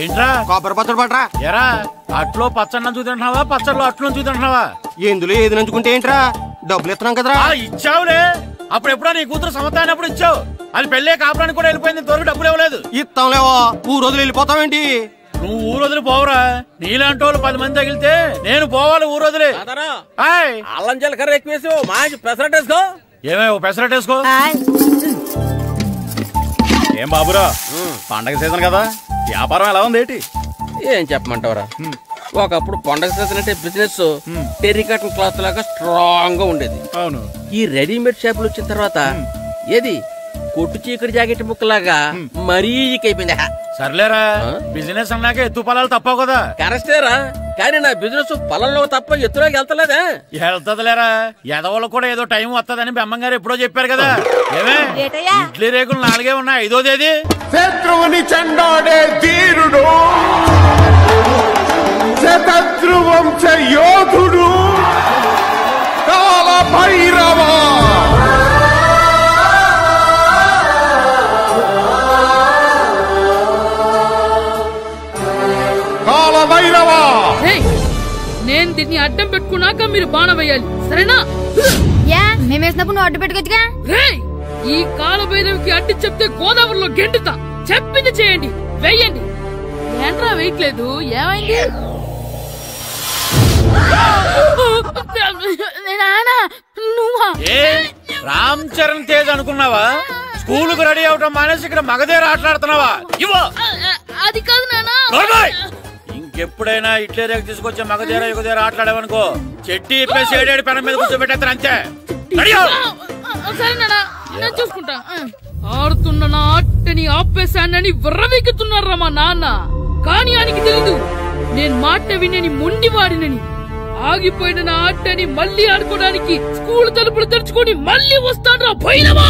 ఏంట్రా కొబ్బరి పచ్చడి పట్రా. ఎరా అట్లో పచ్చడి నంచు తింటున్నావా, పచ్చడిలో అట్లు నంచు తింటున్నావా? ఎందులో ఏది నంచుకుంటే ఏంట్రా, డబ్బులు ఇస్తున్నాం కదరా. ఇచ్చావులే, అప్పుడు ఎప్పుడో నీ కూతురు సమత అయినప్పుడు ఇచ్చావు. అది పెళ్ళే కాపురానికి కూడా వెళ్ళిపోయింది, ఇంతవరకు డబ్బులు ఇవ్వలేదు. ఇస్తాంలేవో, ఊరు వదిలి వెళ్ళిపోతావేంటి? నువ్వు ఊరు వదిలి పోవురా, నీలాంటి వాళ్ళు 10 మంది తగిలితే నేను పోవాలి ఊరు వదిలి. అల్లం జీలకర్ర ఎక్కువ వేసి మంచి పెసరట్ వేసుకో. ఏమేమో పెసరట్ వేసుకో. ఏం బాబురా, పండగ సీజన్ కదా, వ్యాపారం ఎలా ఉంది ఏంటి? ఏం చెప్పమంటావురా, ఒకప్పుడు పండగ సీజన్ అంటే బిజినెస్ టెర్రికాటన్ క్లాత్ లాగా స్ట్రాంగ్ గా ఉండేది. అవును, ఈ రెడీమేడ్ షాపులు వచ్చిన తర్వాత ఏది కొట్టు చీకటి జాకెట్ ముక్కలాగా మరీ అయిపోయింది. సర్లేరా, బిజినెస్ అన్నాక ఎత్తు పొలాలు తప్పవు కదా. కరెక్టేరా, కానీ నా బిజినెస్ పొలంలో తప్ప ఎత్తులోకి వెళ్తలేదా? వెళ్తదిలేరా, ఎదవలకు కూడా ఏదో టైం వస్తుందని బెమ్మం గారు ఎప్పుడో చెప్పారు కదా. ఏమే ఇడ్లీ రేకులు 4 ఉన్నాయి, 5వ తేదీ. శత్రువుని చెండాడే ధీరుడు, శతద్రువంశ యోధుడు కాల భైరవ. నేను దీన్ని అడ్డం పెట్టుకున్నాక మీరు బాణ వేయాలి, సరేనా? మేమేసినప్పుడు నువ్వు అడ్డు పెట్టుకోవచ్చుగా. ఈ కాలభైరవికి అడ్డు చెప్తే గోదావరిలో గెంటుతా. చెప్పింది చేయండి, వెయ్యండి. ఏంట్రా వెయ్యట్లేదు, ఏమైంది? రామ్ చరణ్ తేజ్ అనుకున్నావా? స్కూల్ కు రెడీ అవటం మానేసి ఇక్కడ మగధీర ఆటలాడుతున్నావా? అది కాదు నాన్న. ఇంకెప్పుడైనా ఇట్లే రేపు తీసుకొచ్చే మగధీర యుగధీర ఆటలాడేవనుకో, చెట్టి ఇప్పేసి 7 పెనం మీద కూర్చోబెట్టేస్తారు అంతే. సరే నాన్న, నేను చూసుకుంటా. ఆడుతున్న నా ఆటని ఆపేశానని విర్రవీగుతున్నారా మా నాన్న. కానీ ఆయనకి తెలీదు నేను మాట వినని మొండివాడినని. ఆగిపోయిన నా ఆటని మళ్ళీ ఆడుకోవడానికి స్కూల్ తలుపులు తెరుచుకొని మళ్ళీ వస్తాడ్రా భైరవా.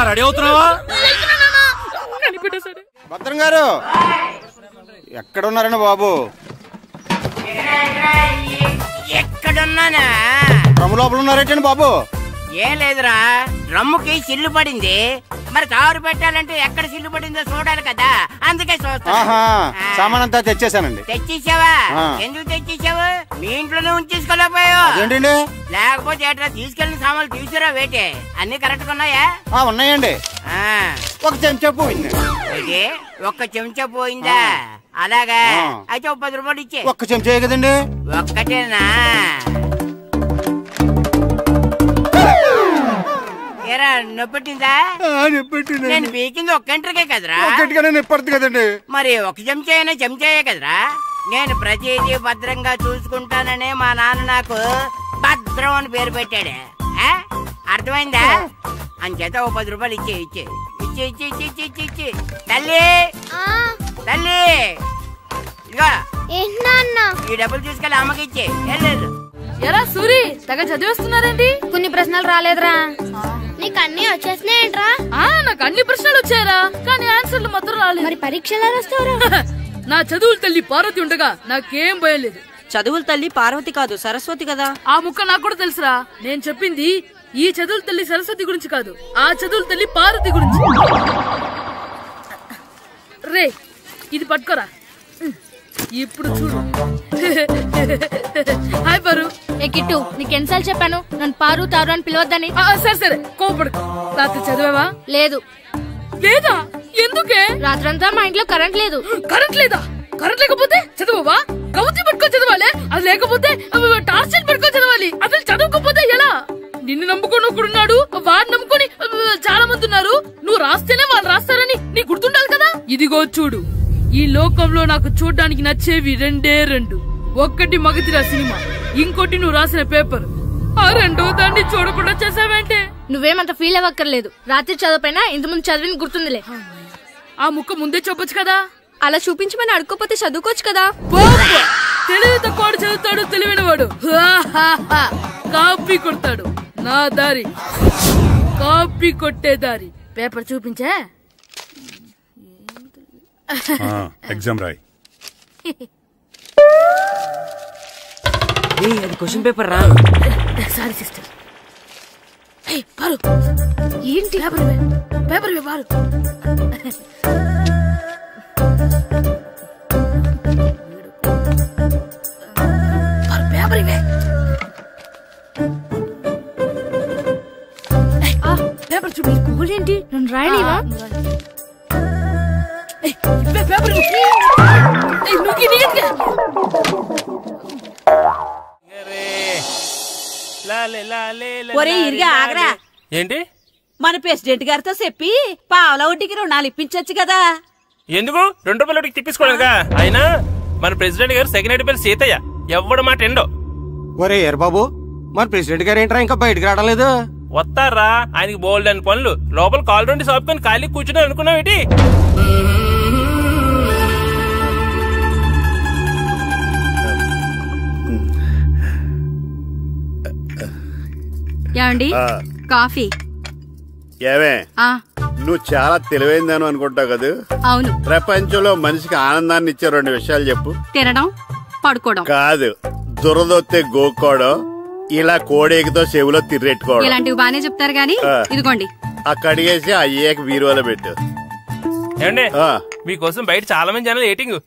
రెడీ అవుతున్నావా? కనిపెట్టేశాడు. భద్రం గారు ఎక్కడున్నారండి బాబు? ఎక్కడున్నానా? డ్రమ్ము లోపల ఉన్నారేంటండి బాబు? ఏం లేదురా, డ్రమ్ముకి సిల్లు పడింది. మరి కారు పెట్టాలంటే ఎక్కడ సిల్లు పడిందో చూడాలి కదా, అందుకే చూస్తా. సామాన్ అంతా తెచ్చేసానండి. తెచ్చేసావా? ఎందుకు తెచ్చేసావు? మీ ఇంట్లోనే ఉంచేసుకోలేకపోయావు ఏంటండి? లేకపోతే ఎట్లా తీసుకెళ్లిన సామాన్లు తీసుకురా వేటే. అన్ని కరెక్ట్ గా ఉన్నాయా? ఉన్నాయండి. ఒక చెంచా పోయింది. ఒక్క చెంచా పోయిందా? అలాగా, అయితే 10 రూపాయలు ఇచ్చే. ఒక్క చెంచా కదండి? ఒక్కటేనా? ఏరా నొప్పెట్టిందా? నేను పీకింది ఒక్క గంటకే కదరా. నొప్పడుతుంది కదండి. మరి ఒక చెంచా అయినా చెంచాయే కదరా. నేను ప్రతిదీ భద్రంగా చూసుకుంటాననే మా నాన్న నాకు భద్రం అని పేరు పెట్టాడు. అర్థమైందా? అంచేత 10 రూపాయలు ఇచ్చే ఇచ్చే ఇచ్చే ఇచ్చే ఇచ్చే ఇచ్చే ఇచ్చే. తల్లి తల్లి, ఇదిగో ఈ డబ్బులు తీసుకెళ్ళి అమ్మకి ఇచ్చే. వెళ్ళలేదు. ఎరా సూరి, తెగ చదివేస్తున్నారండి. కొన్ని ప్రశ్నలు రాలేదురా. నీకు అన్ని వచ్చేసినాయంట్రా? నాకు అన్ని ప్రశ్నలు వచ్చాయరా, కానీ ఆన్సర్లు మాత్రం రాలేదు. మరి పరీక్షలు రాస్తావురా? నా చదువుల తల్లి పార్వతి ఉండగా నాకేం భయం లేదు. చదువుల తల్లి పార్వతి కాదు, సరస్వతి కదా. ఆ ముక్క నాకు కూడా తెలుసురా. నేను చెప్పింది ఈ చదువుల తల్లి సరస్వతి గురించి కాదు, ఆ చదువుల తల్లి పార్వతి గురించి. రే, ఇది పట్టుకోరా. ఇప్పుడు చూడు. హాయ్ పారు. ఏ కిట్టు, నీకెన్నిసార్లు చెప్పాను నన్ను పారు తారు అని పిలవద్దని? సరే సరే, కోపడుకో. రాత్రి చదివావా? లేదు. లేదా? ఎందుకే? రాత్రంతా మా ఇంట్లో కరెంట్ లేదు. కరెంట్ లేదా? కరెంట్ లేకపోతే చదవవా? కవిత పట్టుకొని చదవాలి. అది లేకపోతే టార్చ్ పట్టుకొని చదవాలి. అసలు చదవకపోతే ఎలా? నిన్ను నమ్ముకొని ఒకడున్నాడు, వాడిని నమ్ముకొని చాలా మంది ఉన్నారు. నువ్వు రాస్తేనే వాళ్ళు రాస్తారని నీకు గుర్తుండాలి కదా. ఇదిగో చూడు, ఈ లోకంలో నాకు చూడడానికి నచ్చేవి 2. ఒక్కటి మగధీర సినిమా, ఇంకోటి నువ్వు రాసిన పేపర్. ఆ 2వ దాన్ని చూడకుండా చేసావేంటే? నువ్వేమంత ఫీల్ అవ్వక్కర్లేదు. రాత్రి చదవపోయినా ఇంతకుముందు చదివిన గుర్తుందిలే. ఆ ముక్క ముందే చెప్పొచ్చు కదా. అలా చూపించమని అడుక్కోపోతే చదువుకోవచ్చు కదా. తెలివి తక్కువ చదువుతాడు, తెలివైన వాడు కాపీ కొడతాడు. నా దారి కాపీ కొట్టే దారి. పేపర్ చూపించే. ఎగ్జామ్ రాయి. అది క్వశ్చన్ పేపర్ రా. Sorry sister. పారు, ఏంటి పేపర్? పేపర్ పారు. పేపర్ ఇవే. పేపర్ చూడు. స్కూల్ ఏంటి నన్ను రాయలేవా? పేపర్ ఒరే ఇరిగా ఆగరా. ఏంటి? మన ప్రెసిడెంట్ గారితో చెప్పి పావలా వడ్డీకి రుణాలు ఇప్పించొచ్చు కదా. ఎందుకు 2 రూపాయల వడ్డీకి తిప్పించుకోలేదుగా. అయినా మన ప్రెసిడెంట్ గారు సెకండ్ హెడ్ పేరు సీతయ్య. ఎవడు మాట ఎండో. ఒరే ఎర్ బాబు, మన ప్రెసిడెంట్ గారు ఏంట్రా ఇంకా బయటకు రావడం లేదు? వస్తారా? ఆయనకి బోల్డ్ అని పనులు. లోపల కాల్ రెండు సాపుకొని ఖాళీ కూర్చుని అనుకున్నావు ఏంటి? ఏమండి కాఫీ? ఏమే ఆ నువ్వు చాలా తెలివైందాను అనుకుంటావు కదా. అవును. ప్రపంచంలో మనిషికి ఆనందాన్ని ఇచ్చే 2 విషయాలు చెప్పు. తినడం, పడుకోవడం. కాదు, దురదొత్తే గోక్కోవడం, ఇలా కోడేకితో చెవులో తిర్రెట్టుకోవడం. ఇలాంటివి బానే చెప్తారు గానీ ఇదిగోండి. కడిగేసి అయ్యేక వీరువలో పెట్టు. ఏమండి మీకోసం బయట చాలా మంది జనాలు ఎయిటింగ్.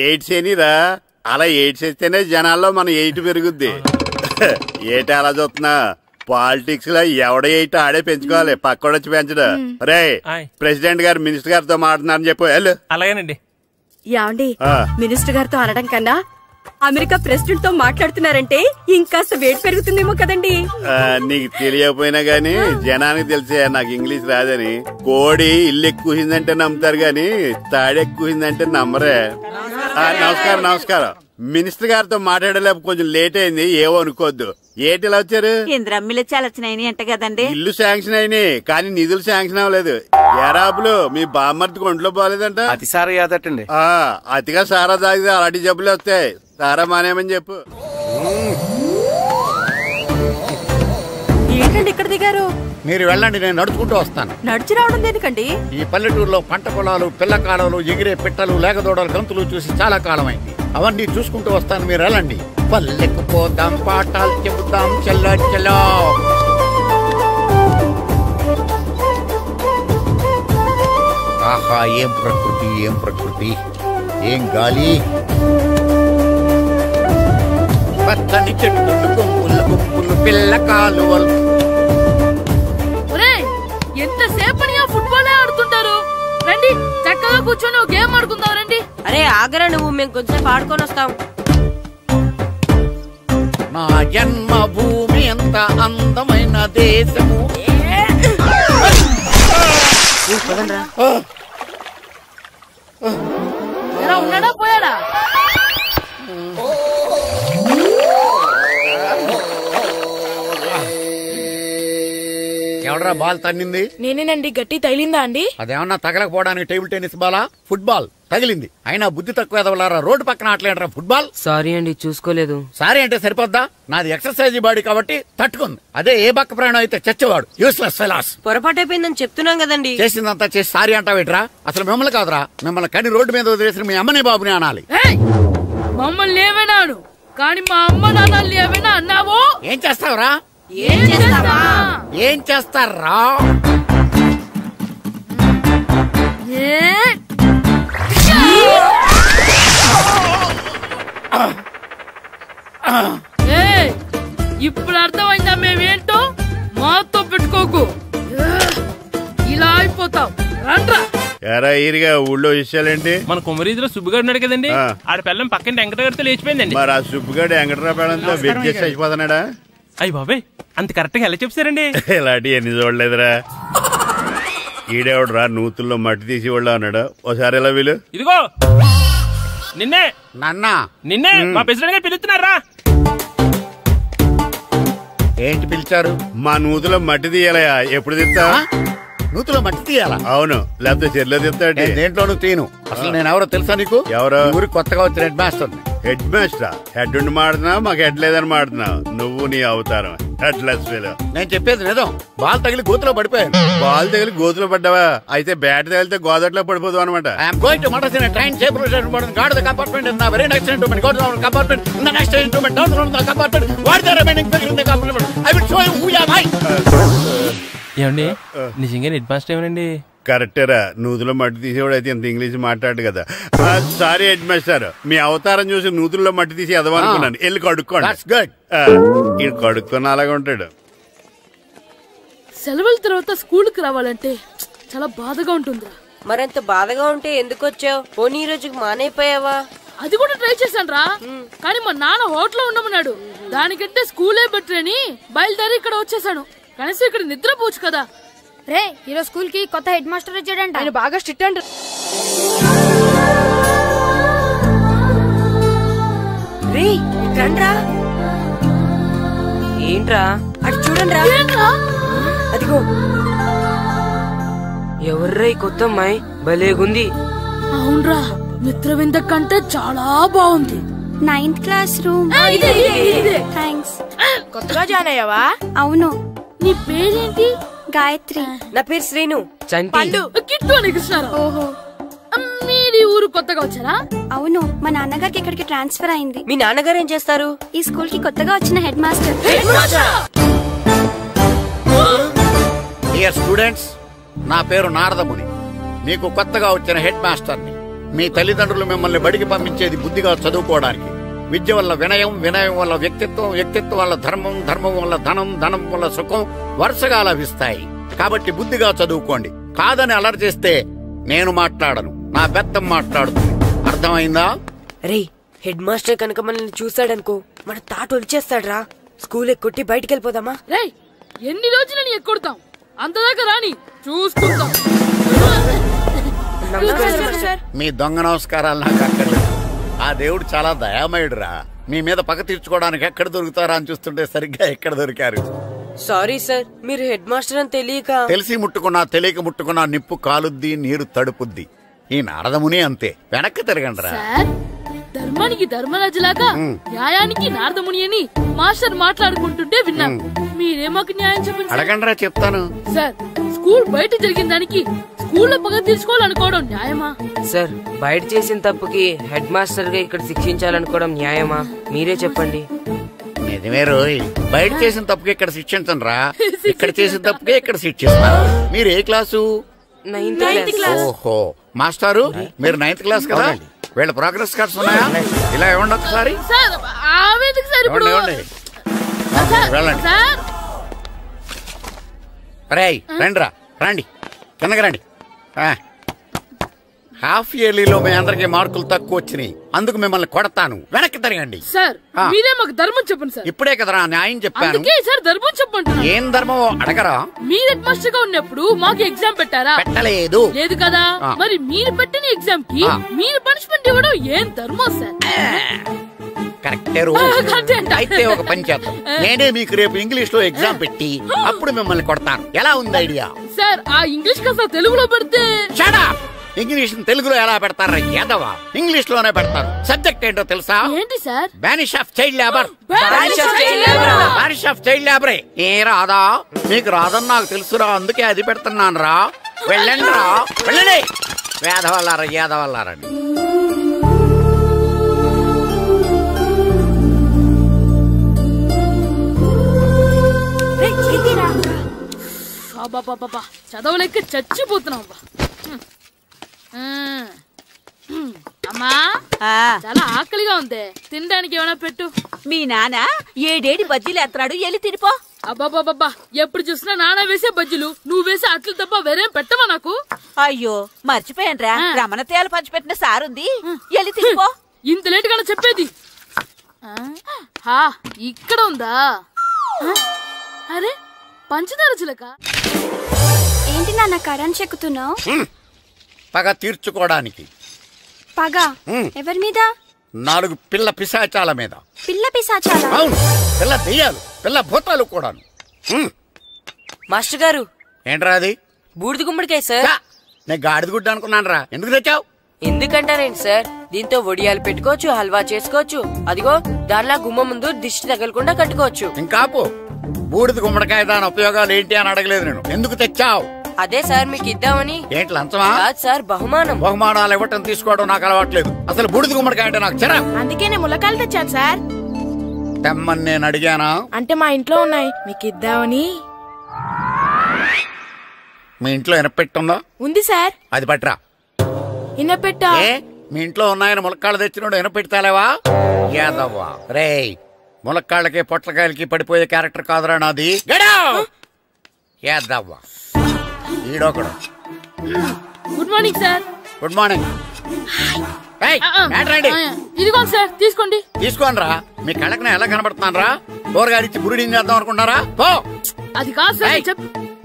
ఎయిడ్స్ ఏనిరా? అలా ఎయిడ్స్ వేస్తేనే జనాల్లో మన ఎయిట్ పెరుగుద్ది. ఏటి అలా చూస్తున్నా? పాలిటిక్స్ లో ఎవడ ఎయిట్ ఆడే పెంచుకోవాలి, పక్కడొచ్చి పెంచడు. రే ప్రెసిడెంట్ గారు మినిస్టర్ గారితో మాట్లాడుతున్నారని చెప్పు. వెళ్ళు. అలాగేనండి. యాండి మినిస్టర్ గారితో అనడం కన్నా అమెరికా ప్రెసిడెంట్ తో మాట్లాడుతున్నారంటే ఇంకాస్త వేడి పెరుగుతుందేమో కదండి. నీకు తెలియకపోయినా గానీ జనానికి తెలిసే నాకు ఇంగ్లీష్ రాదని. కోడి ఇల్లు ఎక్కువసిందంటే నమ్ముతారు గాని తాడెక్కువసిందంటే నమ్మరే. నమస్కారం. నమస్కారం. మినిస్టర్ గారితో మాట్లాడలేక కొంచెం లేట్ అయింది, ఏవో అనుకోవద్దు. ఏటి ఇలా వచ్చారు? ఇంద్రమ్మిలు చాలా వచ్చినాయి అంట కదండి. ఇల్లు శాంక్షన్ అయినాయి కానీ నిధులు శాంక్షన్ అవ్వలేదు. ఎరాబులు మీ బామ్మర్తికి ఒంట్లో పోలేదంట. అతి సారా యాదటండి. అతిగా సారా తాగితే అలాంటి జబ్బులు వస్తాయి. సారా మానేమని చెప్పు. ఏంటండి ఇక్కడ దిగారు? మీరు వెళ్ళండి, నేను నడుచుకుంటూ వస్తాను. నడిచి రావడం దేనికండి? ఈ పల్లెటూరులో పంట పొలాలు, పిల్ల కాడలు, ఎగిరే పిట్టలు, లేకదోడలు, గంతులు చూసి చాలా కాలమైంది. అవన్నీ చూసుకుంటూ వస్తాను, మీరు వెళ్ళండి. పల్లెకు పోదాం, పాఠాలు చెబుతాం, చెల్లో. ఆహా, ఏం ప్రకృతి, ఏం ప్రకృతి, ఏం గాలి. పచ్చని చెట్లు, గుంపులు, పిల్ల కాలువలు. ఎంతసేపని ఆ ఫుట్బాల్ ఆడుతుంటారు. రండి చక్కగా కూర్చొని ఒక గేమ్ ఆడుకుందాం. రండి. అరే ఆగరా నువ్వు, మేము కొంచెం ఆడుకొని వస్తాం. నా జన్మభూమి ఎంత అందమైన దేశము. ఉన్నాడా పోయాడా? ఎవడరా బాల్ తన్నింది? నేనేనండి. గట్టి తగిలిందా అండి? అదేమన్నా తగలకపోవడానికి టేబుల్ టెన్నిస్ బాలా, ఫుట్బాల్ తగిలింది. అయినా బుద్ధి తక్కువ ఎదవలారా, రోడ్డు పక్కన ఆటలేడరా ఫుట్బాల్. సారీ అండి, చూసుకోలేదు. సారీ అంటే సరిపోద్దా? నాది ఎక్సర్సైజ్ బాడీ కాబట్టి తట్టుకుంది. అదే ఏ బక్క ప్రాణం అయితే చచ్చేవాడు. Useless fellas. పొరపాటు అయిపోయిందని చెప్తున్నాం కదండి. చేసిందంతా చేసి సారీ అంటావేట్రా? అసలు మిమ్మల్ని కాదురా, మిమ్మల్ని కని రోడ్డు మీద వదిలేసిన మీ అమ్మని బాబుని అనాలి. మమ్మల్ని ఏమైనాను కానీ మా అమ్మ నాన్నల్ని ఏమైనా అన్నావో ఏం చేస్తావురా? ఏం చేస్తారా? ఇప్పుడు అర్థమైందా మేమేంటో? మాతో పెట్టుకోకు, ఇలా అయిపోతాం. రండ్రా. ఎరా ఈరిగా ఊళ్ళో విషయాలేంటి? మన కుమరీధిలో సుబ్బుగాడు ఉన్నాడు కదండి, ఆడ పిల్లం పక్కన వెంకటగారితో లేచిపోయిందండి. మరి ఆ సుబ్బుగాడు వెంకటరావు పిల్లంతో వెజ్జెస్ అయిపోతున్నాడా? అయ్యి బాబాయ్, అంత కరెక్ట్ గా ఎలా చెప్తారండి? ఇలాంటి ఎన్ని చూడలేదురా. ఈడేవడరా నూతుల్లో మట్టి తీసి వాళ్ళు అన్నాడు. ఓసారి ఎలా వీలు? ఇదిగో నిన్నే నిన్నే మా ప్రెసిడెంట్ గారు పిలుస్తున్నారా? ఏంటి పిలిచారు? మా నూతులో మట్టి తీయాలయా. ఎప్పుడు తీస్తా? నూతులో మట్టి తీయాలా? అవును, లేకపోతే చెర్లో తీస్తాడు. దేంట్లోనూ తీను. అసలు నేను ఎవరో తెలుసా నీకు? ఎవరో? ఊరికి కొత్తగా వచ్చిన head master. Head master? Head ఉండి మాడుతున్నావు, మాకు హెడ్ లేదని మాడుతున్నావు. నువ్వు నీ అవతారం హెడ్లెస్ ఫెలో. నేను చెప్పేది నిజం. బాల్ తగిలి గోతులో పడిపోయాను. బాల్ తగిలి గోతులో పడ్డావా? అయితే బ్యాట్ తగిలితే గోదట్లో పడిపోదు అనమాట. ఐఎమ్ గోయింగ్ టు మడసిన ట్రైన్ చేపర్ guard the compartment in the very next instrument. Go down compartment in the next instrument. Down from the compartment. What the remaining people in the compartment? I will show you who am I. ఏమండి నిజంగా head master ఏమనండి? కరెక్టరా, నూతులో మట్టి తీసేవాడు అయితే ఇంత English మాట్లాడు కదా. Sorry head master, మీ అవతారం చూసి నూతుల్లో మట్టి తీసి ఎదవనుకున్నాను. వెళ్ళి కడుక్కోండి. ఈడు కడుక్కొని అలాగే ఉంటాడు. సెలవుల తర్వాత స్కూల్కి రావాలంటే చాలా బాధగా ఉంటుందిరా. మరంత బాధగా ఉంటే ఎందుకు వచ్చావు? పోనీ ఈ రోజుకి మానైపోయావా? అది కూడా ట్రై చేశాను రా, కానీ మా నాన్న హోటల్లో ఉండమన్నాడు. దానికంటే స్కూలే బెటర్ అని బయలుదేరి ఇక్కడ వచ్చేసాను. కనీసం ఇక్కడ నిద్రపోవచ్చు కదా. రే, ఈరోజు స్కూల్ కి కొత్త హెడ్ మాస్టర్ వచ్చాడంట. ఆయన బాగా స్ట్రిక్ట్ అంట. రే రండ్రా. ఏంట్రా అటు చూడండి రా. అదిగో ఎవర్రా ఈ కొత్త అమ్మాయి? భలేగుంది. అవునరా, మిత్రవింద కంటే చాలా బాగుంది. 9th class room. థ్యాంక్స్. కొత్తగా జాయిన్ అయ్యావా? అవును. నీ పేరేంటి? గాయత్రి. నా పేరు శ్రీను. పండు. కిట్టు అని కృష్ణారావు. ఓహో, మీది ఊరు కొత్తగా వచ్చారా? అవును, మా నాన్నగారికి ఇక్కడికి ట్రాన్స్ఫర్ అయింది. మీ నాన్నగారు ఏం చేస్తారు? ఈ స్కూల్ కి కొత్తగా వచ్చిన హెడ్ మాస్టర్. డియర్ స్టూడెంట్స్, నా పేరు నారదముని. మీకు కొత్తగా వచ్చిన హెడ్ మాస్టర్ని. మీ తల్లిదండ్రులు మిమ్మల్ని బడికి పంపించేది బుద్ధిగా చదువుకోవడానికి. విద్య వల్ల వినయం, వినయం వల్ల వ్యక్తిత్వం, వ్యక్తిత్వం వల్ల ధర్మం, ధర్మం వల్ల ధనం, ధనం వల్ల సుఖం వరుసగా లభిస్తాయి. కాబట్టి బుద్ధిగా చదువుకోండి. కాదని అలర్ చేస్తే నేను మాట్లాడను, నా బెత్తం మాట్లాడుతుంది. అర్థమైందా? రే, హెడ్ మాస్టర్ కనుక మనల్ని చూసాడనుకో మన తాట వచ్చేస్తాడ్రా. స్కూల్ ఎక్కొట్టి బయటికి వెళ్ళిపోదామా? రే, ఎన్ని రోజులని ఎక్కొడతాం? అంతదాకా రాని చూసుకుంటాం. మీ దొంగ నమస్కారాలు నాకు అక్కర్లేదు. ఆ దేవుడు చాలా దయామయుడురా. మీ మీద పగ తీర్చుకోవడానికి ఎక్కడ దొరుకుతారా అని చూస్తుంటే సరిగ్గా ఎక్కడ దొరికారు. సారీ సార్, మీరు హెడ్ మాస్టర్ అని తెలియక. తెలిసి ముట్టుకున్నా తెలియక ముట్టుకున్నా నిప్పు కాలుద్ది, నీరు తడుపుద్ది. ఈ నారదముని అంతే. వెనక్కి తిరగండి రా. ధర్మానికి ధర్మరాజులాగా న్యాయానికి నారదముని అని మాస్టర్ మాట్లాడుకుంటుంటే విన్నాం. మీరే మాకు న్యాయం చెప్పండి. అడగండి రా, చెప్తాను. సార్, స్కూల్ బయట జరిగిన దానికి స్కూల్లో పగ తీర్చుకోవాలనుకోవడం న్యాయమా? సార్, బయట చేసిన తప్పుకి హెడ్ మాస్టర్ గా ఇక్కడ శిక్షించాలనుకోవడం న్యాయమా? మీరే చెప్పండి. నిజమే రోయ్, బయట చేసిన తప్పుకి ఇక్కడ శిక్షించండి రా. ఇక్కడ చేసిన తప్పుకే ఇక్కడ శిక్షిస్తారు. మీరు ఏ క్లాసు? 9th class. ఓహో, మాస్టారు మీరు 9th క్లాస్ కదా? వీళ్ళ ప్రోగ్రెస్ కార్డ్స్ ఉన్నాయా? ఇలా ఇవ్వండి ఒకసారి. వెళ్ళండి. రేయ్ రండిరా, రండి, కిందకి రండి. హాఫ్ ఇయర్లీలో మీ అందరికి మార్కులు తక్కువ వచ్చినాయి, అందుకు మిమ్మల్ని కొడతాను. వెనక్కి తిరగండి. సార్, మీరే మాకు ధర్మం చెప్పండి సార్. ఇప్పుడే కదరా న్యాయం చెప్పాను. సార్, ధర్మం చెప్పండి. ఏం ధర్మం అడగరా? మీరు హెడ్ మాస్టర్ గా ఉన్నప్పుడు మాకు ఎగ్జామ్ పెట్టారా? పెట్టలేదు. లేదు కదా? మరి మీరు పెట్టిన ఎగ్జామ్ కి మీరు పనిష్మెంట్ ఇవ్వడం ఏం ధర్మం సార్? కరెక్టే. అయితే ఒక పని చేద్దాం, నేనే మీకు రేపు ఇంగ్లీష్ లో ఎగ్జామ్ పెట్టి అప్పుడు మిమ్మల్ని కొడతాను. ఎలా ఉంది ఐడియా? సార్, ఆ ఇంగ్లీష్ కాస్త తెలుగులో పెడితే. ఇంగ్లీష్ తెలుగులో ఎలా పెడతారా యాదవా? ఇంగ్లీష్ లోనే పెడతారు. సబ్జెక్ట్ ఏంటో తెలుసా? ఏంటి sir? Banish of child labour. Banish of child లేబరే. ఏ రాదా? మీకు రాదని నాకు తెలుసురా, అందుకే అది పెడుతున్నాను రా. వెళ్ళండి రా, వెళ్ళండి. వేదవల్లారా, యాదవల్లారండి. చదవలేక చచ్చిపోతున్నాం. అమ్మా, చాలా ఆకలిగా ఉంది, తినడానికి ఏమైనా పెట్టు. మీ నాన్న ఏడేడి బజ్జీలు ఎత్తాడు, ఎల్లి తినిపో. అబ్బాబాబా, ఎప్పుడు చూసినా నాన్న వేసే బజ్జీలు, నువ్వు వేసే అట్లు తప్ప వేరేం పెట్టవా నాకు? అయ్యో మర్చిపోయానురా, రమణ తేలు పంచిపెట్టిన సారుంది, ఎల్లి తినిపో. ఇంత లేట్ గా చెప్పేది. ఇక్కడ ఉందా? అరే, పంచదార చిలక. ఏంటి నాన్న కరెంట్ చెక్కుతున్నావు? పగ తీర్చుకోవడానికి. పగ ఎవరి మీద? 4 పిల్ల పిశాచాల మీద. పిల్ల పిశాచాల? అవును, పిల్ల దెయ్యాలు, పిల్ల భూతాలు కూడా. మాస్టర్ గారు, ఏంట్రా అది? బూడిద గుమ్మడికాయ సార్. నేను గాడిద గుడ్డ అనుకున్నాను రా. ఎందుకు తెచ్చావు? ఎందుకంటారేంటి సార్, దీంతో వడియాలు పెట్టుకోవచ్చు, హల్వా చేసుకోవచ్చు. అదిగో దానిలా గుమ్మ ముందు దిష్టి తగలకుండా కట్టుకోవచ్చు. ఇంకాపు, బూడిద గుమ్మడికాయ దాని ఉపయోగాలు ఏంటి అని అడగలేదు నేను. ఎందుకు తెచ్చావు? అదే సార్ మీకు ఇద్దామని. ఏంటి లంచమా? కాదు సార్, బహుమానం. బహుమానాలు ఇవ్వటం తీసుకోవడం నాకు అలవాట్లేదు. అసలు బూడిద గుమ్మడికాయ అంటే నాకు చిరా. అందుకే నేను ములకాయలు తెచ్చాను సార్. తెమ్మని నేను అడిగానా? అంటే మా ఇంట్లో ఉన్నాయి, మీకు ఇద్దామని. మీ ఇంట్లో ఎనపెట్టుందా? ఉంది సార్. అది పట్రా. ఇనపెట్టా? మీ ఇంట్లో ఉన్నాయని ములక్కాళ్ళు తెచ్చినోడు ఎనపెడతాలేవా? యాదవ్వా రేయ్, ములక్కాళ్ళకి పొట్లకాయలకి పడిపోయే క్యారెక్టర్ కాదురా నాది. యాదవ్వా ఈడొకడు. Good morning sir. Good morning. ఇదిగోండి సార్, తీసుకోండి. తీసుకోనరా, మీ కళ్ళకి ఎలా కనబడుతున్నాను రా? కూరగాయలిచ్చి బురిడింగ్ చేద్దాం అనుకుంటారా? పో. అది కాదు సార్.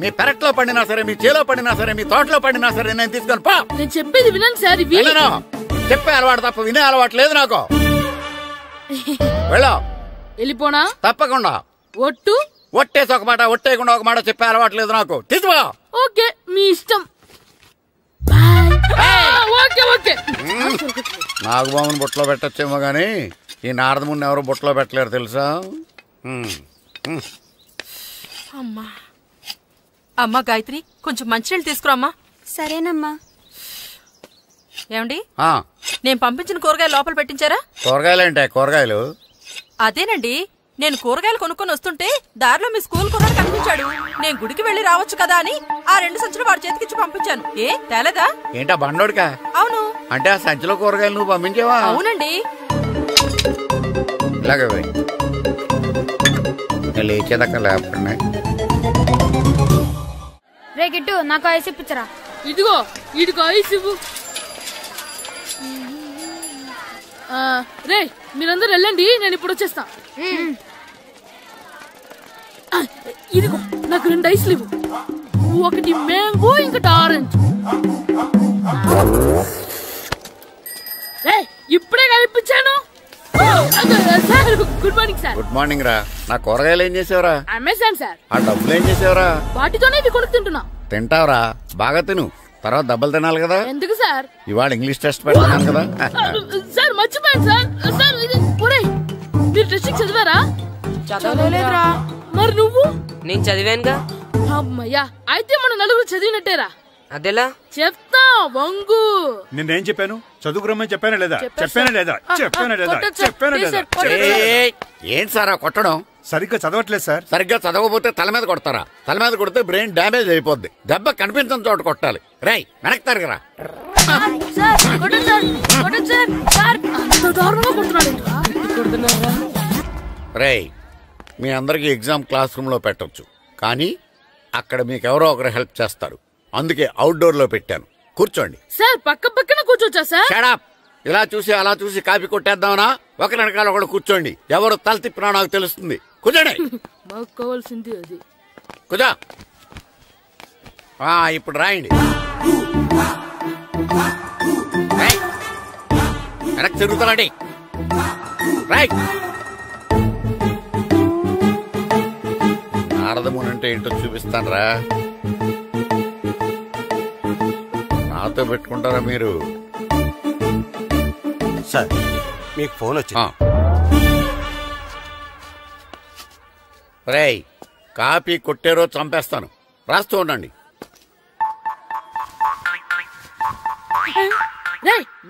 మీ పెరట్లో పండినా సరే, మీ చేలో పండినా సరే, మీ తోటలో పండినా సరే నేను తీసుకొని పో. నేను చెప్పేది వినండి సార్. చెప్పే అలవాటు తప్ప వినే అలవాటు లేదు నాకు. వెళ్ళో. వెళ్ళిపోనా? తప్పకుండా. ఒట్టు? ఒట్టేసి ఒక మాట, ఒట్టేయకుండా ఒక మాట చెప్పే అలవాటు లేదు నాకు. తీసుకో. ఓకే, మీ ఇష్టం. నాగబాబుని బొట్లో పెట్టచ్చేమో గాని ఈ నారదముని ఎవరు బొట్లో పెట్టలేరు తెలుసా? అమ్మా గాయత్రి, కొంచెం మంచినీళ్ళు తీసుకురామ్మా. సరేనమ్మా. ఏమండి, నేను పంపించిన కూరగాయలు లోపల పెట్టించారా? కూరగాయలేంటే? కూరగాయలు అదేనండి, నేను కూరగాయలు కొనుక్కొని వస్తుంటే దారిలో మీ స్కూల్ కుర్రాడు కనిపించాడు. నేను గుడికి వెళ్లి రావచ్చు కదా అని ఆ 2 సంచులు వాడి చేతికిచ్చి పంపించాను. ఏ తేలేదా? ఏంటా బండోడికా? అవును. అంటే ఆ సంచిలో కూరగాయలు నువ్వు పంపించావా? అవునండి. ఇలాగే లేచేదాకా లేపండి. రే గిట్టు, నాకు ఐస్ ఇప్పించరా. ఇదిగో ఇదిగో ఐస్ ఇవ్వు. రే మీరందరూ వెళ్ళండి, నేను ఇప్పుడు వచ్చేస్తా. ఇదిగో నాకు 2 ఐస్లు ఇవ్వు. ఒకటి మ్యాంగో, ఇంకటి ఆరెంజ్. ఇప్పుడే ఇప్పించాను. Good morning sir. Good morning రా. నా కూరగాయలు ఏం చేసేవరా? Amazon sir. ఆ డబ్బులు ఏం చేసేవరా? వాటితోనే ఇవి కొనుక్కు తింటున్నా. తింటావరా? బాగా తిను, తర్వాత దెబ్బలు తినాలి కదా. ఎందుకు సార్? ఇవాళ ఇంగ్లీష్ టెస్ట్ పెడతాను కదా. సార్ మర్చిపోయాను సార్. సార్ మీరు టెస్టింగ్ చదివారా? చదవలేదురా. మరి నువ్వు? నేను చదివానుగా. అమ్మయ్యా, అయితే మన నలుగురు చదివినట్టేరా. అదెలా? చెప్తా వంగు. నేనేం చెప్పాను? చదువుకురమ్మని చెప్పానా లేదా? చెప్పానా లేదా? చెప్పానా లేదా? చెప్పానా లేదా? ఏంటి సార్ కొట్టడం? సరిగ్గా చదవట్లేదు సార్. సరిగ్గా చదవకపోతే తల మీద కొడతారా? తల మీద కొడితే బ్రెయిన్ డ్యామేజ్ అయిపోద్ది. దెబ్బ కనిపించిన చోట కొట్టాలి. రై వెనక్కి తరగరా. రేయ్, మీ అందరికి ఎగ్జామ్ క్లాస్ రూమ్ లో పెట్టొచ్చు, కానీ అక్కడ మీకు ఎవరో ఒకరు హెల్ప్ చేస్తారు. అందుకే అవుట్డోర్ లో పెట్టాను. కూర్చోండి. సార్ పక్క పక్కన కూర్చోచ్చా సార్? Shut up. ఇలా చూసి అలా చూసి కాపీ కొట్టేద్దామనా? ఒకరి వెనకాల ఒకడు కూర్చోండి. ఎవరు తల తిప్పినా నాకు తెలుస్తుంది. కూర్చోండి. మాకు కావాల్సింది అది. కూర్చో. ఇప్పుడు రాయండి. వెనక్కి తిరుగుతానండి. రైట్. నారదముని అంటే ఏంటో చూపిస్తాను రా. నాతో పెట్టుకుంటారా మీరు? సార్ మీకు ఫోన్ వచ్చింది. రేయ్, కాపీ కొట్టారో చంపేస్తాను. రాస్తూ ఉండండి.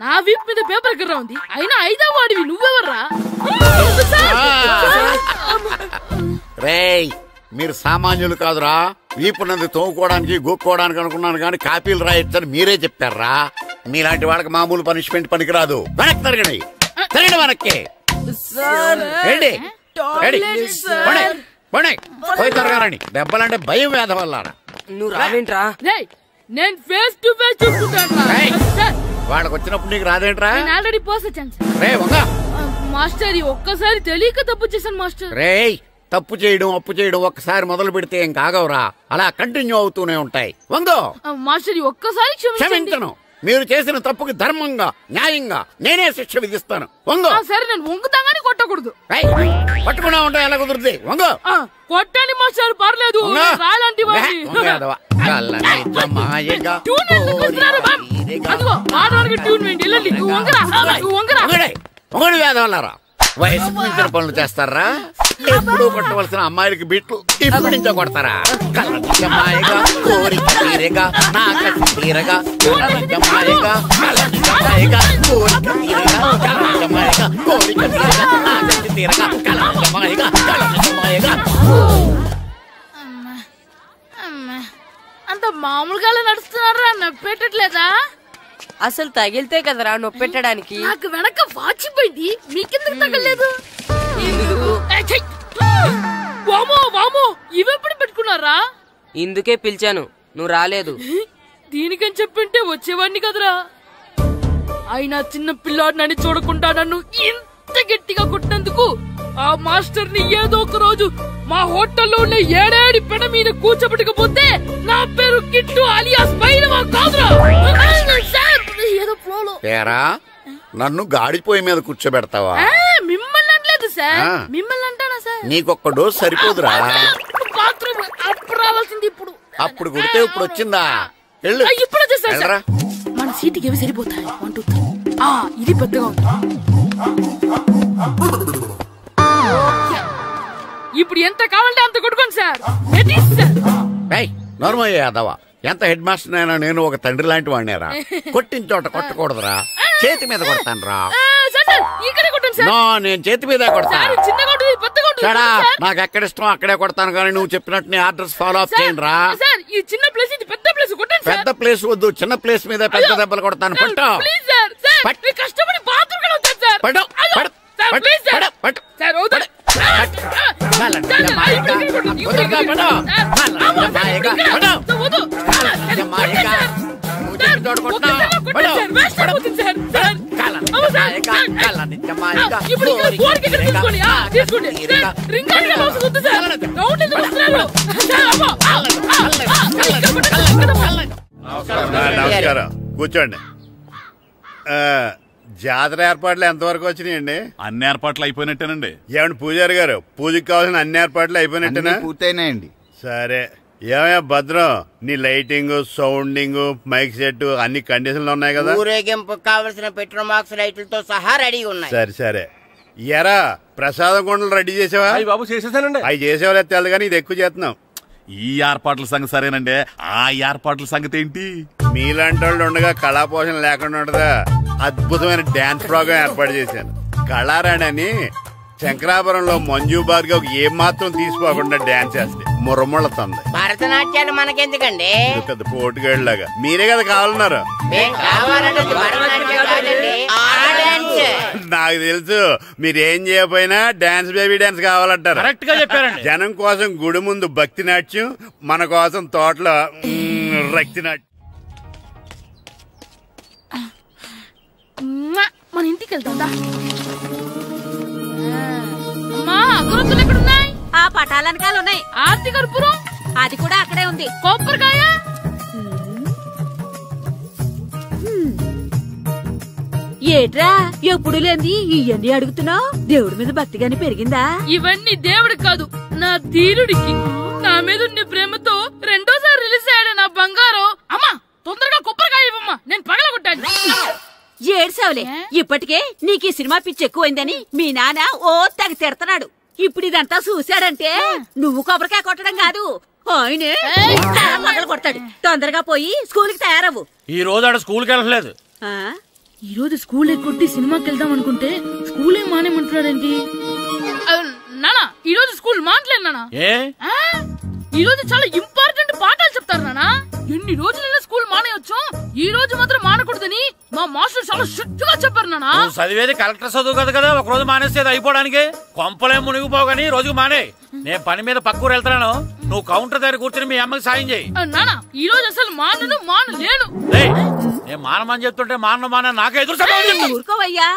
నా వీప్ మీద పేపర్ కర్ర ఉంది, అయినా 5వ వాడివి నువ్వెవర్రా? రేయ్, మీరు సామాన్యులు కాదురా. వీపునంది తోముకోవడానికి గోక్కోవడానికి అనుకున్నాను, కానీ కాపీలు రాయొచ్చని మీరే చెప్పారా? మీలాంటి వాళ్ళకి మామూలు పనిష్మెంట్ పనికిరాదు. వెనక్కి తిరగండి. తిరగండి వెనక్కి. పోయి తిరగారండి. దెబ్బలంటే భయం వేద వల్ల. నువ్వు రావేంట్రా? నేను ఫేస్ టు ఫేస్ చూసుకుంటాను. వాళ్ళకి వచ్చినప్పుడు నీకు రాదేంట్రా? ఆల్రెడీ పోస్ వచ్చాను మాస్టర్. ఒక్కసారి తెలియక తప్పు చేశాను మాస్టర్. రేయ్, తప్పు చేయడం అప్పు చేయడం ఒక్కసారి మొదలు పెడితే ఏం కాగవరా, అలా కంటిన్యూ అవుతూనే ఉంటాయి. వందో మాస్టర్, ఒక్కసారి క్షమించను. మీరు చేసిన తప్పుకి ధర్మంగా న్యాయంగా నేనే శిక్ష విధిస్తాను. వంగో. సరే, నేను వంగుతాగానే కొట్టకూడదు. పట్టుకున్నా ఉంటా, ఎలా కుదురుతుంది? వంగో. కొట్టండి మాస్టర్, పర్లేదు. రాలాంటి వేదవల్లారా, వయసు మించిన పనులు చేస్తారా? ఎప్పుడు కొట్టవలసిన అమ్మాయిలకి బిట్లు ఇప్పుడు నుంచో కొడతారా? కళ్ళనిజమాయగా కోరిక తీరగా నా కసి తీరగా కళ్ళనిజమాయగా కళ్ళనిజమాయగా కోరిక తీరగా కళ్ళనిజమాయగా కోరిక తీరగా నా కసి తీరగా కళ్ళనిజమాయగా కళ్ళనిజమాయగా. అంత మామూలుగా నడుస్తున్నారా? నొప్పెట్టట్లేదా? అసలు తగిలితే కదరా నొప్పెట్టడానికి. నాకు వెనక వాచిపోయింది, మీకెందుకు తగలేదు? వామో వామో, ఇవెప్పుడు పెట్టుకున్నారా? ఇందుకే పిలిచాను, నువ్వు రాలేదు. దీనికని చెప్పింటే వచ్చేవాడిని కదరా. అయినా చిన్న పిల్లాడినని చూడకుండా నన్ను ఇంత గట్టిగా కొట్టినందుకు ఆ మాస్టర్ ని ఏదో ఒక రోజు మా హోటల్లో ఉన్న 7 పెడ మీద కూర్చోబెట్టకపోతే నా పేరు కిట్టు అలియాస్ బైరవా కాదురా. ఏదో ఫ్లోలో నన్ను గాడిపోయి మీద కూర్చోబెడతావా? మిమ్మల్ని అనలేదు సార్. మిమ్మల్ని అంటానా సార్? నీకొక్క డోస్ సరిపోదురా. బాత్రూమ్ అప్పుడు రావాల్సింది ఇప్పుడు. అప్పుడు కొడితే ఇప్పుడు వచ్చిందా? ఇప్పుడు వచ్చేసారు సార్. మన సీటుకి ఏవి సరిపోతాయి? 1 2 3. ఇది పెద్దగా ఉంది. ఇప్పుడు ఎంత కావాలంటే అంత కొట్టుకోండి సార్. నర్మయ్య యాదవ, ఎంత హెడ్ మాస్టర్ అయినా నేను ఒక తండ్రి లాంటి వాడినేరా. కొట్టిన చోట కొట్టకూడదురా, చేతి మీద కొడతాను రా. నేను చేతి మీద కొడతాను. నాకు ఎక్కడ ఇష్టం అక్కడే కొడతాను, కానీ నువ్వు చెప్పినట్టు నీ ఆర్డర్స్ ఫాలో అప్ చేయండి రా. పెద్ద ప్లేస్ వద్దు, చిన్న ప్లేస్ మీద పెద్ద దెబ్బలు కొడతాను. పట్టు నమస్కారం, కూర్చోండి. జాతర ఏర్పాట్లు ఎంతవరకు వచ్చినాయండి? అన్ని ఏర్పాట్లు అయిపోయినట్టేనండి. ఏమండి పూజారి గారు, పూజకి కావాల్సిన అన్ని ఏర్పాట్లు అయిపోయినట్టేనా? పూర్తయినాయండి. సరే, ఏమయ్యా భద్రం, నీ లైటింగ్, సౌండింగ్, మైక్ సెట్ అన్ని కండిషన్లు ఉన్నాయి కదా? ఊరేగింపు కావలసిన పెట్రోల్ మార్క్స్ లైట్లతో సహా రెడీ ఉన్నాయి. సరే సరే. ఎరా ప్రసాదం కొండలు రెడీ చేసావా? బాబు చేసేసానండి. అవి చేసేవాళ్ళు తెలు కానీ ఇది ఎక్కువ చేస్తున్నాం. ఈ ఏర్పాట్ల సంగతి సరేనండి, ఆ ఏర్పాట్ల సంగతి ఏంటి? మీలాంటి వాళ్ళు ఉండగా కళాపోషణ లేకుండా ఉండదా? అద్భుతమైన డాన్స్ ప్రోగ్రాం ఏర్పాటు చేశాను. కళారాణి అని శంకరాపురంలో మంజు భార్గవ్ ఏం మాత్రం తీసుకోకుండా డాన్స్ చేస్తే మురముళ్ళతుంది. భరతనాట్యాలు మనకెందుకండి? పెద్ద పోటుగాళ్ళలాగా మీరే కదా కావాలన్నారు. నాకు తెలుసు, మీరేం చేయకపోయినా డాన్స్ బేబీ డాన్స్ కావాలంటారు. కరెక్ట్ గా చెప్పారండి. జనం కోసం గుడి ముందు భక్తి నాట్యం, మన కోసం తోటలో రక్తి నాట్యం. మన ఇంటికి వెళ్తా. అమ్మా, అగరొత్తులు ఎక్కడున్నాయి? ఆ పటాలనకాలు ఉన్నాయి. ఆర్తి కర్పూరం అది కూడా అక్కడే ఉంది. కొబ్బరికాయ ఏట్రా ఎప్పుడు లేని ఇవన్నీ అడుగుతున్నావు? దేవుడి మీద భక్తిగాని పెరిగిందా? ఇవన్నీ దేవుడికి కాదు, నా ధీరుడికి. నా మీద ఉన్న ప్రేమతో రెండోసారి రిలీజ్ అయ్యాడు నా బంగారం. అమ్మా, తొందరగా కొబ్బరికాయ ఇవ్వమ్మా, నేను పగలగొట్టాను. ఏడ్సావులే, ఇప్పటికే నీకు ఈ సినిమా పిచ్చి ఎక్కువైందని మీ నాన్న ఓ తెగ తిడతాడు. ఇప్పుడు ఇదంతా చూశాడంటే నువ్వు కొబ్బరికాయ కొట్టడం కాదు, ఆయనే పగల కొడతాడు. తొందరగా పోయి స్కూల్ కి తయారవ్వు. ఈ రోజు ఆడ స్కూల్కి వెళ్ళలేదు. ఈ రోజు స్కూల్ ఎక్కొట్టి సినిమాకి వెళ్దాం అనుకుంటే స్కూల్ ఏం మానేమంటున్నాడేంటి? నానా, ఈ రోజు స్కూల్ మానట్లేదు నానా. ఈ రోజు చాలా ఇంపార్టెంట్ పాఠాలు చెప్తారు నానా. ఎన్ని రోజులైనా స్కూల్ మానేయొచ్చు, ఈ రోజు మాత్రం మానకూడదని మా మాస్టర్ చాలా స్ట్రిక్ట్ గా చెప్పారు నానా. చదివేది కలెక్టర్ చదువు కదా కదా, ఒక రోజు మానేసేది అయిపోవడానికి. కొంపలేం మునిగిపోగాని రోజుకు మానే. నేను పని మీద పక్కూరు వెళ్తాను, నువ్వు కౌంటర్ దగ్గర కూర్చొని మీ అమ్మకి సాయం చేయి. నానా, ఈ రోజు అసలు మానలేను. నేను మానమని చెప్తుంటే మాన నాకే ఎదురు. ఊరుకోవయ్యా,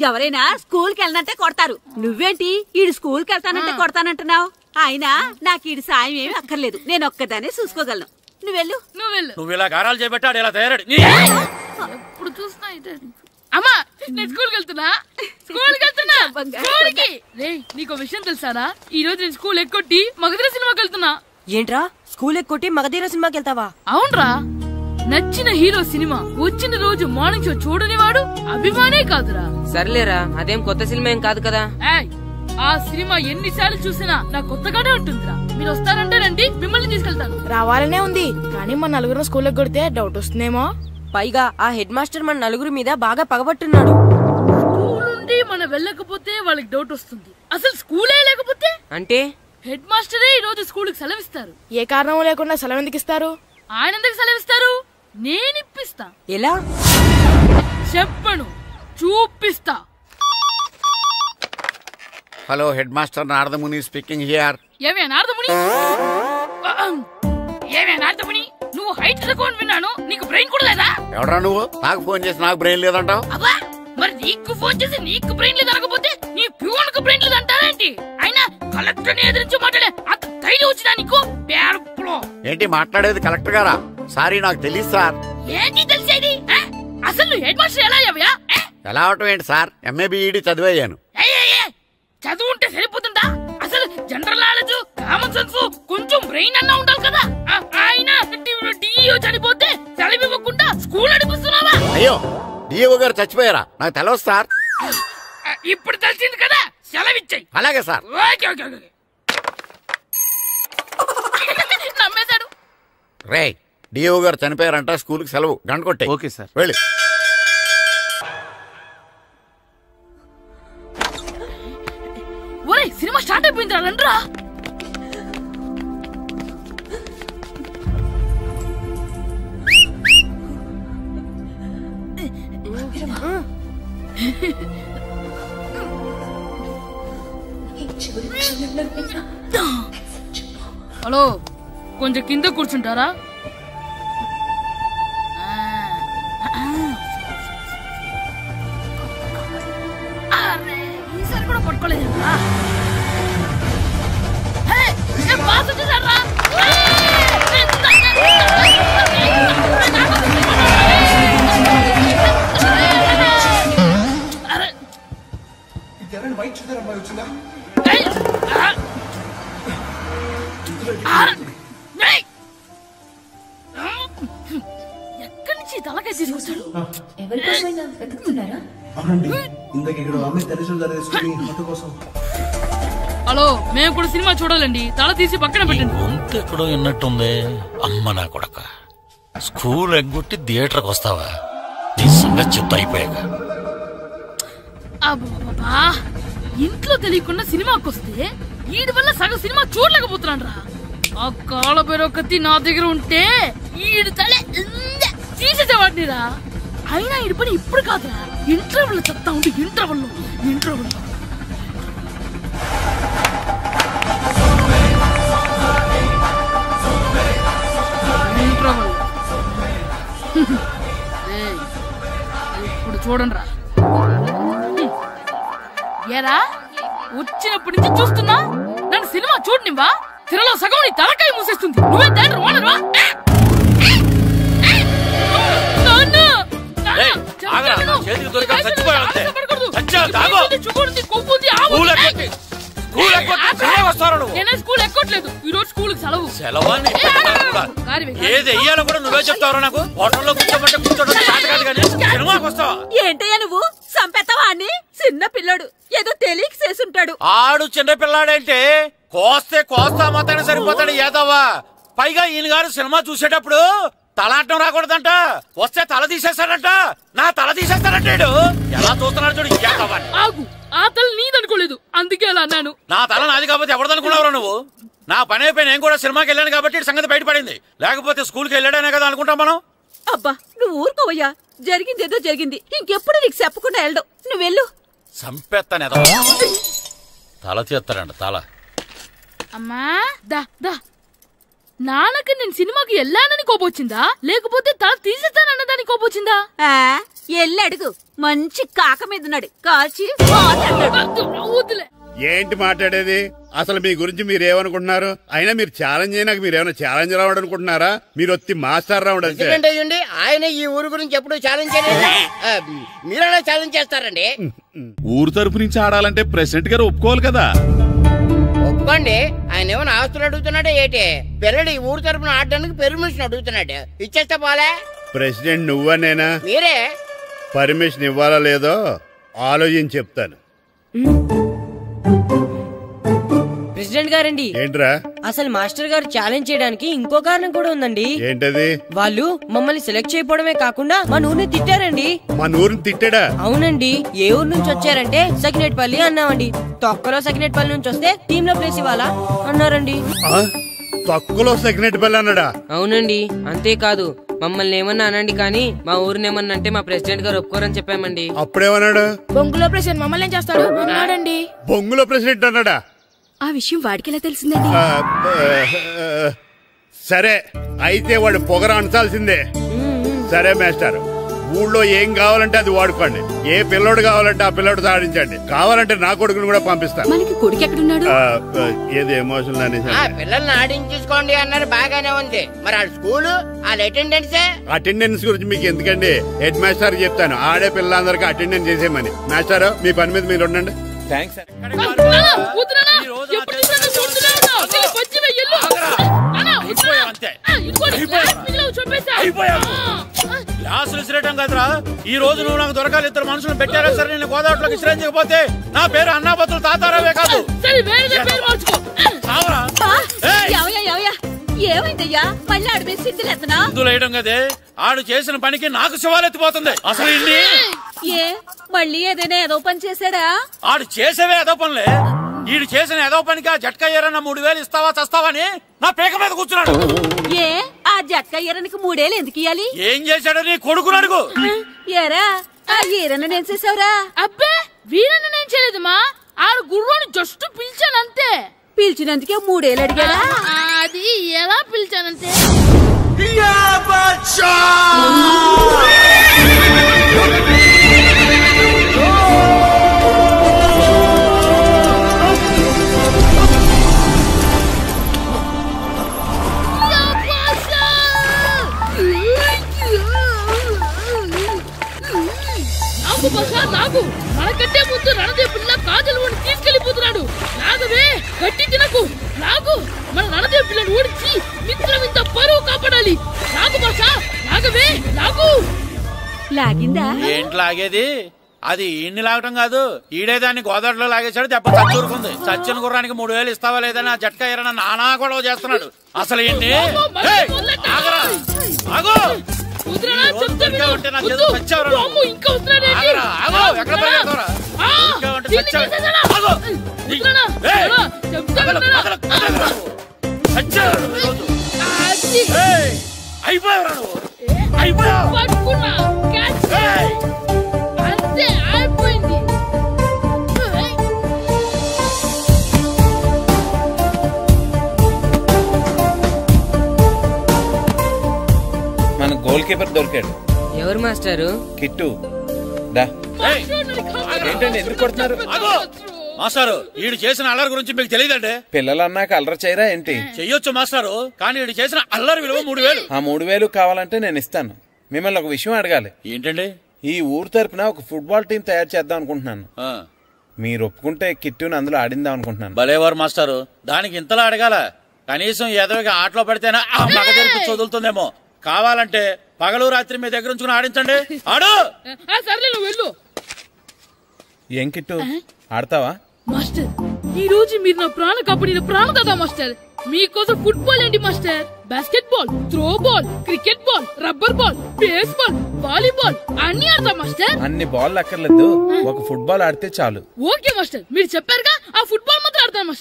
ఎవరైనా స్కూల్ కి వెళ్ళనంటే కొడతారు. నువ్వేంటి ఈడు స్కూల్ కి వెళ్తానంటే కొడతానంటున్నావు? అయినా నాకు ఈడు సాయం ఏమి అక్కర్లేదు, నేను ఒక్కదానే చూసుకోగలను. నువ్వెళ్ళు. నువ్వు ఇలా గారాలు చేపెట్టాడు, ఇలా తయారాడు. ఎప్పుడు చూసినా ఇదే. అమ్మా, నేను స్కూల్కి వెళ్తున్నా. స్కూల్కి రే, నీకు విషయం తెలుసారా? ఈ రోజు నేను స్కూల్ ఎక్కొట్టి మగధీర సినిమాకి వెళ్తున్నా. ఏంట్రా, స్కూల్ ఎక్కొట్టి మగధీర సినిమాకి వెళ్తావా? అవునరా, నచ్చిన హీరో సినిమా వచ్చిన రోజు మార్నింగ్ షో చూడని వాడు అభిమానే కాదురా. సర్లేరా, అదేం కొత్త సినిమా ఏం కాదు కదా. ఆ సినిమా ఎన్నిసార్లు చూసినా నాకు కొత్తగానే ఉంటుందిరా. మీరు వస్తారంటే రండి, మిమ్మల్ని తీసుకెళ్తాను. రావాలనే ఉంది, కానీ మన నలుగురు స్కూల్కి కొడితే డౌట్ వస్తుందేమో. పైగా ఆ హెడ్ మాస్టర్ మన నలుగురి మీద బాగా పగబట్టున్నాడు. స్కూల్ నుండి మనం వెళ్ళకపోతే వాళ్ళకి డౌట్ వస్తుంది. అసలు స్కూలే లేకపోతే అంటే హెడ్ మాస్టరే ఈ రోజు స్కూల్ కి సెలవిస్తారు. ఏ కారణం లేకుండా సెలవు ఎందుకు ఇస్తారు? ఆయన ఎందుకు సెలవిస్తారు? నేనిప్పిస్తా. ఎలా చెప్పను, చూపిస్తా. Hello head master Naradamuni speaking here. ఏమే నారదముని, ఏమే నారదముని, నువ్వు హైట్ తక్కువ విన్నాను, నీకు బ్రెయిన్ కూడా లేదా? ఎవడా నువ్వు? నాకు ఫోన్ చేసి నాకు బ్రెయిన్ లేదంటావు? అబ్బా, మరి నీకు ఫోన్ చేసి నీకు బ్రెయిన్ లేదనకపోతే నీ ప్యూన్ కు బ్రెయిన్ లేదంటారేంటి? అయినా కలెక్టర్ ని ఎదిరించి మాట్లాడే అంత ధైర్యం వచ్చినా నీకు? ఏంటి మాట్లాడేది కలెక్టర్ గారా? సారీ నాకు తెలియదు సార్. ఏంటి తెలిసేది? అసలు హెడ్ మాస్టర్ ఎలా అయ్యావా? ఎలా అవటం ఏంటి సార్, ఎంఏ బిఈడి చదివయ్యాను. చదువు ఉంటే సరిపోతుందా? అసలు జనరల్ నాలెడ్జ్, కామన్ సెన్స్, కొంచెం బ్రెయిన్ అన్నా ఉండాలి కదా. ఆయన డిఇఓ చనిపోతే సెలవివ్వకుండా స్కూల్ నడిపిస్తున్నావా? అయ్యో, డిఇఓ గారు చచ్చిపోయారా? నాకు తెలియదు సార్. ఇప్పుడు తెలిసింది కదా, సెలవిచ్చాయి. అలాగే సార్. నమ్మేశాడు. రే, డిఇఓ గారు చనిపోయారంట, స్కూల్ కి సెలవు, గంట కొట్టే. Okay sir. వెళ్ళి. ఒరేయ్, సినిమా స్టార్ట్ అయిపోయిందిరా, రండ్రా. హలో, కొంచెం కింద కూర్చుంటారా? ఈసారి కూడా పట్టుకోలేదు. ఎక్కడి నుంచి తలకాయ తీసుకొచ్చాడు? హలో, మేము కూడా సినిమా చూడాలండి, తల తీసి పక్కన పెట్టండి. గొంతు ఎక్కడో విన్నట్టుంది. అమ్మ నా కొడక, స్కూల్ ఎగ్గొట్టి థియేటర్కి వస్తావా? నీ సంగతి చెప్తా అయిపోయాక. అబ్బా, ఇంట్లో తెలియకుండా సినిమాకి వస్తే వీడి వల్ల సగం సినిమా చూడలేకపోతున్నాను రా. ఆ కాళ్ళ బెరొకతి నా దగ్గర ఉంటే ఈడు తలే తీసేసేవాడిని రా. అయినా ఈడి పని ఇప్పుడు కాదురా, ఇంటర్వెల్ చెప్తా ఉంటే ఇంటర్వెల్ ఇప్పుడు చూడండి రా. ఏరా, వచ్చినప్పటి నుంచి చూస్తున్నా, నన్ను సినిమా చూడనివ్వా? తిరలో సగం నీ తలకాయ మూసేస్తుంది. నువ్వే థియేటర్ ఓనర్వా? చేతికి దొరికాక చచ్చిపోయావంతే. చచ్చావు, తాగు. నేనే స్కూల్ ఎక్కట్లేదు, ఈ రోజు స్కూల్ సెలవు. సెలవాన్ని ఏది వెయ్యాలో కూడా నువ్వే చెప్తావు. నాకు హోటల్లో కూర్చోమంటే కూర్చోడం చేత కాదు, కానీ సినిమాకి వస్తావా? ఏంటయ్యా నువ్వు సంపెత్తవా? అని చిన్న పిల్లడు ఏదో తెలియక చేసుంటాడు. ఆడు చిన్న పిల్లాడంటే కోస్తా మాత్రమే సరిపోతాడు ఏదవ్వా. పైగా ఈయన గారు సినిమా చూసేటప్పుడు తలాటం రాకూడదంట, వస్తే తల తీసేస్తాడంట. నా తల తీసేస్తాడంటాడు. ఎలా చూస్తున్నాడు చూడు. ఆగు, ఆ తల నీదనుకోలేదు, అందుకే అలా అన్నాను. నా తల నాది కాబట్టి ఎవరిదనుకున్నావురా నువ్వు? నా పని అయిపోయి నేను కూడా సినిమాకి వెళ్ళాను కాబట్టి సంగతి బయటపడింది. లేకపోతే స్కూల్కి వెళ్ళాడనే కదా అనుకుంటాం మనం. అబ్బా, నువ్వు ఊరుకోవయ్యా. జరిగింది ఏదో జరిగింది, ఇంకెప్పుడు నీకు చెప్పకుండా వెళ్ళడు. నువ్వు వెళ్ళు. సంపెత్తాను ఏదో తల తీస్తాడంట, తల. అమ్మా దా దా, నాన్నకి నేను సినిమాకి వెళ్ళానని కోపొచ్చిందా, లేకపోతే తల తీసేస్తానన్నదాని కోపొచ్చిందా? ఎల్లి అడుగు, మంచి కాక మీద ఉన్నాడు, కాల్చి వద్దులే. ఏంటి మాట్లాడేది? అసలు మీ గురించి మీరేమనుకుంటున్నారు? అయినా మీరు ఛాలెంజ్ అయినాక మీరు ఏమైనా ఛాలెంజ్ రావడం అనుకుంటున్నారా? మీరు వచ్చి మాస్టర్ రావడం అయ్యండి. ఆయన ఈ ఊరు గురించి ఎప్పుడు ఛాలెంజ్ చేయలేదు, మీరైనా ఛాలెంజ్ చేస్తారండి. ఊరు తరపు నుంచి ఆడాలంటే ప్రెసిడెంట్ గారు ఒప్పుకోవాలి కదా. ఒప్పుకోండి. ఆయన ఏమైనా ఆస్తులు అడుగుతున్నాడే ఏంటి? పిల్లడు ఈ ఊరు తరపున ఆడడానికి పెర్మిషన్ అడుగుతున్నాడు, ఇచ్చేస్తే పోలే. ప్రెసిడెంట్ నువ్వా నేనా? మీరే. పర్మిషన్ ఇవ్వాలా లేదో ఆలోచించి చెప్తాను. ప్రెసిడెంట్ గారండి, ఏంట్రా? అసలు మాస్టర్ గారు ఛాలెంజ్ చేయడానికి ఇంకో కారణం కూడా ఉందండి. ఏంటది? వాళ్ళు మమ్మల్ని సెలెక్ట్ చేయకపోవడమే కాకుండా మా ఊరిని తిట్టారండి. మన ఊరిని తిట్టాడా? అవునండి. ఏ ఊరు నుంచి వచ్చారంటే సకినేట్పల్లి అన్నామండి. తొక్కలో సకినేట్పల్లి నుంచి వస్తే టీమ్ లో ప్లేస్ ఇవ్వాలా అన్నారండి. తక్కువలో సెకండ్ బిల్ అన్నాడా? అవునండి, అంతేకాదు మమ్మల్ని ఏమన్నా అనండి కానీ మా ఊరిని ఏమన్నా అంటే మా ప్రెసిడెంట్ గారు ఒప్పుకోరని చెప్పామండి. అప్పుడేమన్నాడు? బొంగులో ప్రెసిడెంట్ మమ్మల్ని ఏం చేస్తాడు అన్నాడండి. బొంగులో ప్రెసిడెంట్ అన్నాడా? ఆ విషయం వాడికి ఎలా తెలిసిందండి? సరే అయితే వాడు పొగర అంచాల్సిందే. సరే మాస్టర్, ఊళ్ళో ఏం కావాలంటే అది వాడుకోండి. ఏ పిల్లోడు కావాలంటే ఆ పిల్లోడు సాధించండి. కావాలంటే నా కొడుకుని కూడా పంపిస్తాను. మనకి కొడుకు ఎక్కడున్నాడు? ఏది ఎమోషనల్ అనేసి పిల్లల్ని ఆడించేసుకోండి అన్నారు, బాగానే ఉంది. మరి ఆ స్కూల్ వాళ్ళ అటెండెన్స్ గురించి మీకు ఎందుకండి, హెడ్ మాస్టర్ చెప్తాను. ఆడే పిల్లలందరికీ అటెండెన్స్ చేసేయమని. మాస్టర్ మీ పని మీద మీరు ఉండండి. థ్యాంక్స్. కదరా ఈ రోజు నువ్వు నాకు దొరకాలి. ఇద్దరు మనుషులు పెట్టారా సరే, నేను గోదావరిలోకి విశ్రమించకపోతే నా పేరు అన్నాబతులు తాతారావే కాదు. ఏమైందయ్యా మళ్ళీ ఆడు మీద సిద్ధులు ఎత్తనా? సిద్ధులు వేయడం కదే, ఆడు చేసిన పనికి నాకు శివాలెత్తిపోతుంది. అసలు ఇండి ఏ మళ్ళీ ఏదైనా ఏదో పని చేశాడా? ఆడు చేసేవే ఏదో పనులే. ఈడు చేసిన ఏదో పనికి ఆ జట్కా ఏరన్నా 3000 ఇస్తావా చస్తావని నా పేక మీద కూర్చున్నాడు. ఏ ఆ జట్కా ఈరనికి 3000 ఎందుకు ఇయ్యాలి? ఏం చేశాడో నీ కొడుకుని అడుగు. ఏరా ఆ ఈరన్న నేను చేసావురా? అబ్బే వీరన్న నేను చేయలేదు మా, ఆడు గుర్రాన్ని జస్ట్ పిలిచానంతే. పిలిచినందుకే 3000 అడిగాడా? అది ఎలా పిలిచానంతే. నాకు మనకంటే ముందు రణదేవ్ పిల్ల కాజల్ ఓడి తీసుకెళ్లిపోతున్నాడు. నాగవే గట్టి తినకు. నాకు మన రణదేవ్ పిల్లని ఓడించి మిత్రం ఇంత పరువు కాపాడాలి. నాకు భాష నాగవే నాకు లాగిందా? ఏంటి లాగేది? అది ఈయన్ని లాగటం కాదు, ఈడే దాన్ని గోదావరిలో లాగేశాడు. దెబ్బ చచ్చూరుకుంది. చచ్చిన గుర్రానికి 3000 ఇస్తావా లేదని ఆ జట్కా ఏరన్నా నానా గొడవ చేస్తున్నాడు. అసలు ఏంటి మన గోల్ కీపర్ దొరికాడు. ఎవరు మాస్టారు? కిట్టు. ఏంటండి ఎందుకు కొడుతున్నారు? మాస్టారు ఈడు చేసిన అల్లరి గురించి మీకు తెలియదండి. పిల్లలు అన్నాక అల్లరి చేయరా ఏంటి? చెయ్యొచ్చు మాస్టారు, కానీ ఈడు చేసిన అల్లరి విలువ 3000. ఆ 3000 కావాలంటే నేను ఇస్తాను. మిమ్మల్ని ఒక విషయం అడగాలి. ఏంటండి? ఈ ఊరు తరపున ఒక ఫుట్బాల్ టీం తయారు చేద్దాం అనుకుంటున్నాను. మీరు ఒప్పుకుంటే కిట్టుని అందులో ఆడిందాం అనుకుంటున్నాను. భలేవారు మాస్టారు, దానికి ఇంతలా అడగాల? కనీసం ఏదోగా ఆటలో పడితేనే ఆ మగ తెరికి చదువుతుందేమో. కావాలంటే పగలు రాత్రి మీ దగ్గర ఉంచుకుని ఆడించండి. ఆడు. ఏం కిట్టు ఆడతావా? మాస్టర్ ఈ రోజు మీరు నా ప్రాణ కాపాడిన ప్రాణం కదా మాస్టర్. మీకోసం ఫుట్బాల్ ఏంటి master, basket ball, throw ball, cricket ball, rubber ball, base ball, volleyball అన్ని ఆడతా మాస్టర్. అన్ని బాల్ అక్కర్లేదు, ఒక ఫుట్బాల్ ఆడితే చాలు. ఓకే మాస్టర్, మీరు చెప్పారుగా ఆ ఫుట్బాల్ మాత్రం ఆడతాను మాస్టర్.